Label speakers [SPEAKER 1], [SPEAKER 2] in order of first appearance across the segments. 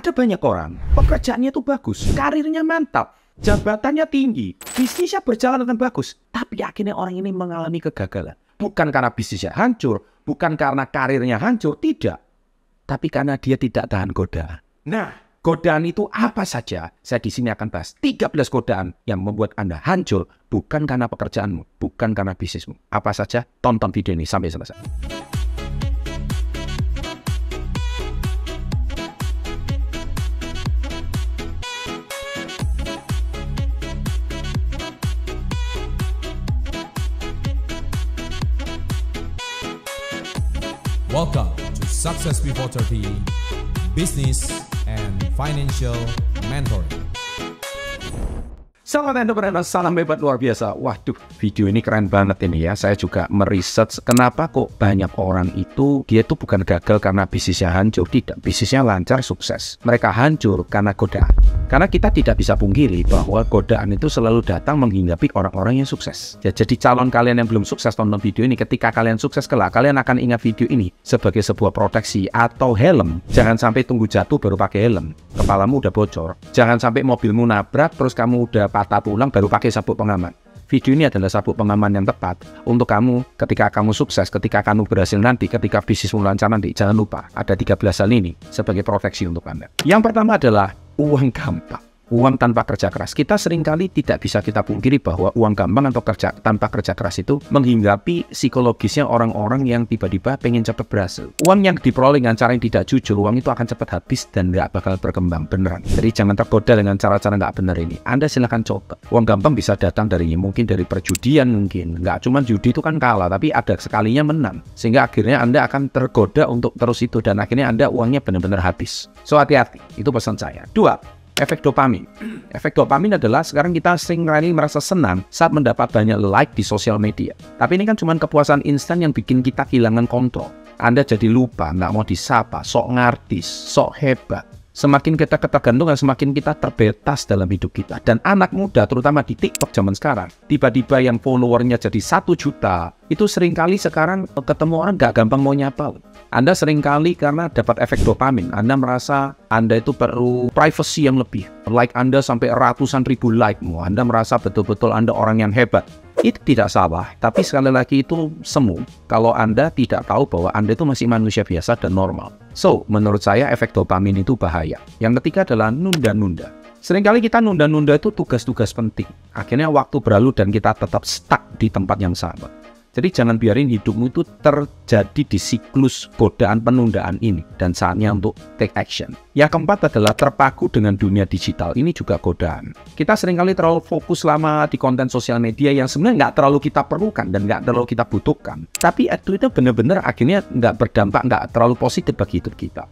[SPEAKER 1] Ada banyak orang, pekerjaannya itu bagus, karirnya mantap, jabatannya tinggi, bisnisnya berjalan dengan bagus. Tapi akhirnya orang ini mengalami kegagalan. Bukan karena bisnisnya hancur, bukan karena karirnya hancur, tidak. Tapi karena dia tidak tahan godaan. Nah, godaan itu apa saja? Saya di sini akan bahas 13 godaan yang membuat Anda hancur, bukan karena pekerjaanmu, bukan karena bisnismu. Apa saja? Tonton video ini sampai selesai.
[SPEAKER 2] Welcome to Success Before 30 Business and Financial Mentoring.
[SPEAKER 1] Selamat entrepreneur, salam hebat luar biasa. Waduh, video ini keren banget ini ya. Saya juga meresearch kenapa kok banyak orang itu dia tuh bukan gagal karena bisnisnya hancur, tidak. Bisnisnya lancar, sukses. Mereka hancur karena godaan. Karena kita tidak bisa pungkiri bahwa godaan itu selalu datang menghinggapi orang-orang yang sukses. Ya, jadi calon kalian yang belum sukses tonton video ini, ketika kalian sukses kelak, kalian akan ingat video ini sebagai sebuah proteksi atau helm. Jangan sampai tunggu jatuh baru pakai helm, kepalamu udah bocor. Jangan sampai mobilmu nabrak terus kamu udah patah tulang baru pakai sabuk pengaman. Video ini adalah sabuk pengaman yang tepat untuk kamu ketika kamu sukses, ketika kamu berhasil nanti, ketika bisnismu lancar nanti. Jangan lupa, ada 13 hal ini sebagai proteksi untuk Anda. Yang pertama adalah uang gampang. Uang tanpa kerja keras. Kita seringkali tidak bisa kita pungkiri bahwa uang gampang atau kerja tanpa kerja keras itu menghinggapi psikologisnya orang-orang yang tiba-tiba pengen cepat berhasil. Uang yang diperoleh dengan cara yang tidak jujur, uang itu akan cepat habis dan nggak bakal berkembang beneran. Jadi jangan tergoda dengan cara-cara nggak benar ini. Anda silahkan coba. Uang gampang bisa datang dari mungkin dari perjudian mungkin. Nggak cuma judi itu kan kalah, tapi ada sekalinya menang. Sehingga akhirnya Anda akan tergoda untuk terus itu dan akhirnya Anda uangnya benar-benar habis. So hati-hati, itu pesan saya. 2. Efek dopamin. Efek dopamin adalah sekarang kita sering kali merasa senang saat mendapat banyak like di sosial media. Tapi ini kan cuma kepuasan instan yang bikin kita kehilangan kontrol. Anda jadi lupa, nggak mau disapa, sok ngartis, sok hebat. Semakin kita ketergantungan, semakin kita terbatas dalam hidup kita. Dan anak muda, terutama di TikTok zaman sekarang, tiba-tiba yang followernya jadi 1 juta, itu seringkali sekarang ketemu orang nggak gampang mau nyapa. Anda seringkali karena dapat efek dopamin, Anda merasa Anda itu perlu privacy yang lebih. Like Anda sampai ratusan ribu like-mu, Anda merasa betul-betul Anda orang yang hebat. Itu tidak salah, tapi sekali lagi itu semu kalau Anda tidak tahu bahwa Anda itu masih manusia biasa dan normal. So, menurut saya efek dopamin itu bahaya. Yang ketiga adalah nunda-nunda. Seringkali kita nunda-nunda itu tugas-tugas penting. Akhirnya waktu berlalu dan kita tetap stuck di tempat yang sama. Jadi jangan biarin hidupmu itu terjadi di siklus godaan penundaan ini. Dan saatnya untuk take action. Yang keempat adalah terpaku dengan dunia digital. Ini juga godaan. Kita seringkali terlalu fokus lama di konten sosial media yang sebenarnya nggak terlalu kita perlukan dan nggak terlalu kita butuhkan. Tapi itu benar-benar akhirnya nggak berdampak, nggak terlalu positif bagi hidup kita.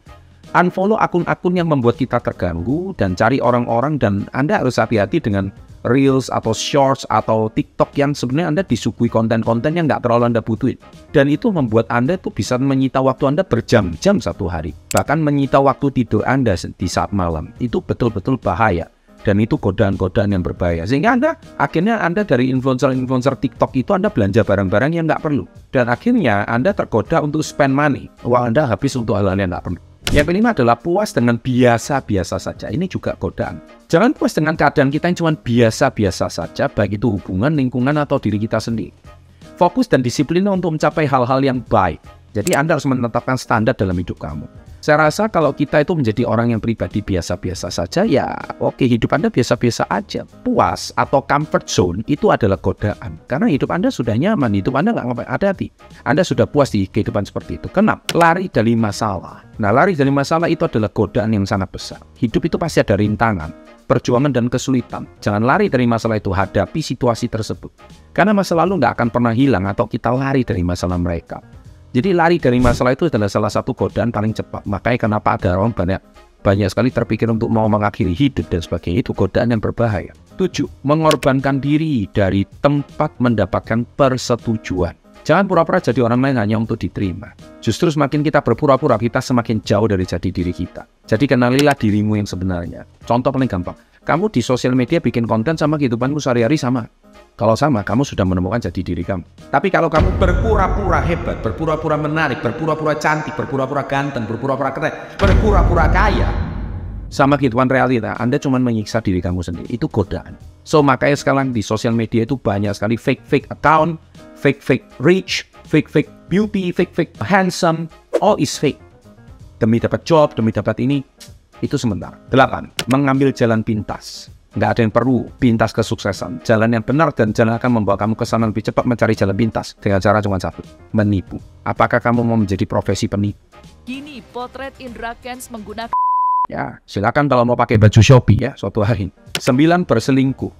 [SPEAKER 1] Unfollow akun-akun yang membuat kita terganggu dan cari orang-orang, dan Anda harus hati-hati dengan Reels atau Shorts atau TikTok yang sebenarnya Anda disuguhi konten-konten yang nggak terlalu Anda butuhin. Dan itu membuat Anda tuh bisa menyita waktu Anda berjam-jam satu hari. Bahkan menyita waktu tidur Anda di saat malam. Itu betul-betul bahaya. Dan itu godaan-godaan yang berbahaya. Sehingga akhirnya Anda dari influencer-influencer TikTok itu Anda belanja barang-barang yang nggak perlu. Dan akhirnya Anda tergoda untuk spend money. Uang Anda habis untuk hal-hal yang nggak perlu. Yang kelima adalah puas dengan biasa-biasa saja. Ini juga godaan. Jangan puas dengan keadaan kita yang cuma biasa-biasa saja, baik itu hubungan, lingkungan, atau diri kita sendiri. Fokus dan disiplin untuk mencapai hal-hal yang baik. Jadi Anda harus menetapkan standar dalam hidup kamu. Saya rasa kalau kita itu menjadi orang yang pribadi biasa-biasa saja, ya oke, hidup Anda biasa-biasa aja. Puas atau comfort zone itu adalah godaan. Karena hidup Anda sudah nyaman, hidup Anda nggak ngapain, hati-hati. Anda sudah puas di kehidupan seperti itu. Kenapa? Lari dari masalah. Nah, lari dari masalah itu adalah godaan yang sangat besar. Hidup itu pasti ada rintangan, perjuangan, dan kesulitan. Jangan lari dari masalah itu, hadapi situasi tersebut. Karena masa lalu nggak akan pernah hilang atau kita lari dari masalah mereka. Jadi lari dari masalah itu adalah salah satu godaan paling cepat. Makanya kenapa ada orang banyak sekali terpikir untuk mau mengakhiri hidup dan sebagainya. Itu godaan yang berbahaya. 7. Mengorbankan diri dari tempat mendapatkan persetujuan. Jangan pura-pura jadi orang lain hanya untuk diterima. Justru semakin kita berpura-pura, kita semakin jauh dari jati diri kita. Jadi kenalilah dirimu yang sebenarnya. Contoh paling gampang. Kamu di sosial media bikin konten sama kehidupanmu sehari-hari sama. Kalau sama, kamu sudah menemukan jati diri kamu. Tapi kalau kamu berpura-pura hebat, berpura-pura menarik, berpura-pura cantik, berpura-pura ganteng, berpura-pura keren, berpura-pura kaya, sama kehidupan realita, Anda cuma menyiksa diri kamu sendiri. Itu godaan. So, makanya sekarang di sosial media itu banyak sekali fake account, fake rich, fake beauty, fake handsome, all is fake. Demi dapat job, demi dapat ini, itu sementara. 8. Mengambil jalan pintas. Nggak ada yang perlu pintas kesuksesan. Jalan yang benar dan jalan akan membawa kamu ke sana lebih cepat mencari jalan pintas. Dengan cara cuma satu, menipu. Apakah kamu mau menjadi profesi penipu?
[SPEAKER 3] Kini potret Indra Kents menggunakan
[SPEAKER 1] Ya, silakan kalau mau pakai baju Shopee ya, suatu hari. 9. Berselingkuh.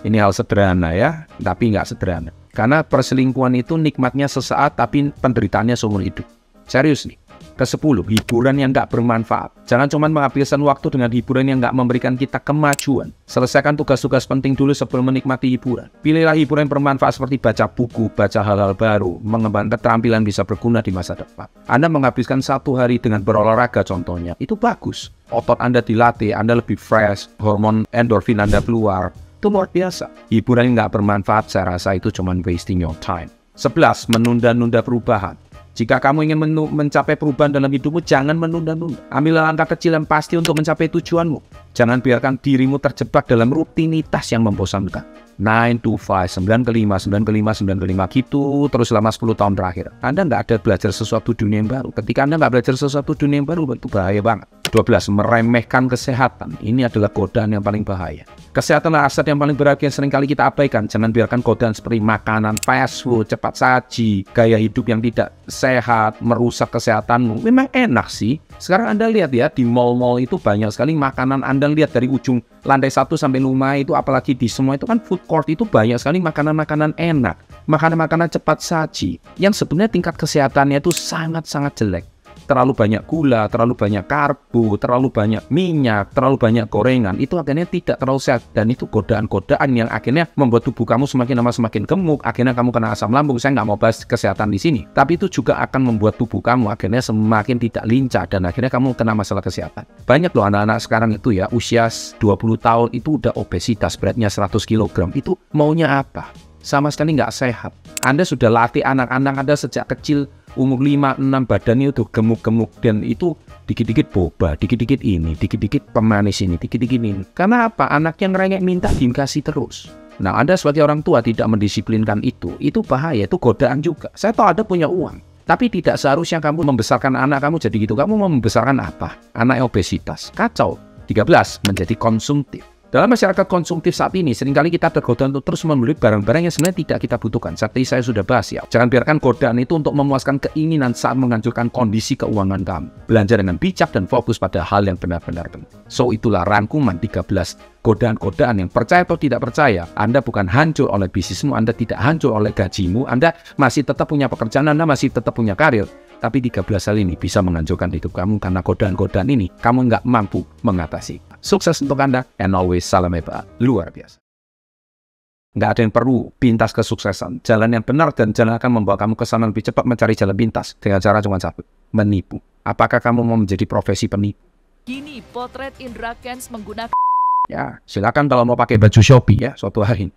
[SPEAKER 1] Ini hal sederhana ya, tapi nggak sederhana. Karena perselingkuhan itu nikmatnya sesaat, tapi penderitaannya seumur hidup. Serius nih. Ke-10, hiburan yang nggak bermanfaat. Jangan cuma menghabiskan waktu dengan hiburan yang nggak memberikan kita kemajuan. Selesaikan tugas-tugas penting dulu sebelum menikmati hiburan. Pilihlah hiburan yang bermanfaat seperti baca buku, baca hal-hal baru, mengembangkan keterampilan bisa berguna di masa depan. Anda menghabiskan 1 hari dengan berolahraga contohnya, itu bagus. Otot Anda dilatih, Anda lebih fresh, hormon endorfin Anda keluar. Itu luar biasa. Hiburan yang nggak bermanfaat, saya rasa itu cuma wasting your time. 11. Menunda-nunda perubahan. Jika kamu ingin mencapai perubahan dalam hidupmu, jangan menunda-nunda. Ambillah langkah kecil yang pasti untuk mencapai tujuanmu. Jangan biarkan dirimu terjebak dalam rutinitas yang membosankan. 9 to 5, 9 ke 5, 9 ke 5, 9 ke 5 gitu terus selama 10 tahun terakhir. Anda nggak ada belajar sesuatu dunia yang baru. Ketika Anda nggak belajar sesuatu dunia yang baru, itu bahaya banget. 12. Meremehkan kesehatan. Ini adalah godaan yang paling bahaya. Kesehatan adalah aset yang paling berharga yang seringkali kita abaikan. Jangan biarkan godaan seperti makanan fast food, cepat saji, gaya hidup yang tidak sehat, merusak kesehatanmu. Memang enak sih. Sekarang Anda lihat ya, di mall-mall itu banyak sekali makanan. Anda lihat dari ujung lantai 1 sampai 5 itu, apalagi di semua itu kan food court itu banyak sekali makanan-makanan enak. Makanan-makanan cepat saji. Yang sebenarnya tingkat kesehatannya itu sangat-sangat jelek. Terlalu banyak gula, terlalu banyak karbo, terlalu banyak minyak, terlalu banyak gorengan, itu akhirnya tidak terlalu sehat. Dan itu godaan-godaan yang akhirnya membuat tubuh kamu semakin lama semakin gemuk, akhirnya kamu kena asam lambung. Saya nggak mau bahas kesehatan di sini, tapi itu juga akan membuat tubuh kamu akhirnya semakin tidak lincah, dan akhirnya kamu kena masalah kesehatan. Banyak loh anak-anak sekarang itu ya, usia 20 tahun itu udah obesitas, beratnya 100 kg. Itu maunya apa? Sama sekali nggak sehat. Anda sudah latih anak-anak Anda sejak kecil, umur 5-6 badannya udah gemuk-gemuk, dan itu dikit-dikit boba, dikit-dikit ini, dikit-dikit pemanis ini, dikit-dikit ini. Karena apa? Anak yang ngerengek minta dikasih terus. Nah, Anda sebagai orang tua tidak mendisiplinkan itu bahaya, itu godaan juga. Saya tahu Anda punya uang, tapi tidak seharusnya kamu membesarkan anak kamu jadi gitu. Kamu mau membesarkan apa? Anak obesitas. Kacau. 13. Menjadi konsumtif. Dalam masyarakat konsumtif saat ini, seringkali kita tergoda untuk terus membeli barang-barang yang sebenarnya tidak kita butuhkan. Seperti saya sudah bahas ya. Jangan biarkan godaan itu untuk memuaskan keinginan saat menghancurkan kondisi keuangan kamu. Belanja dengan bijak dan fokus pada hal yang benar-benar penting. So, itulah rangkuman 13 godaan-godaan yang percaya atau tidak percaya. Anda bukan hancur oleh bisnismu, Anda tidak hancur oleh gajimu, Anda masih tetap punya pekerjaan, Anda masih tetap punya karir. Tapi 13 hal ini bisa menghancurkan hidup kamu karena godaan-godaan ini kamu nggak mampu mengatasi. Sukses untuk Anda, and always salam hebat, luar biasa. Nggak ada yang perlu pintas kesuksesan. Jalan yang benar dan jalan akan membawa kamu ke sana lebih cepat mencari jalan pintas. Dengan cara cuma satu, menipu. Apakah kamu mau menjadi profesi penipu?
[SPEAKER 3] Kini potret Indra Kents menggunakan
[SPEAKER 1] Ya, silakan kalau mau pakai baju Shopee ya, suatu hari.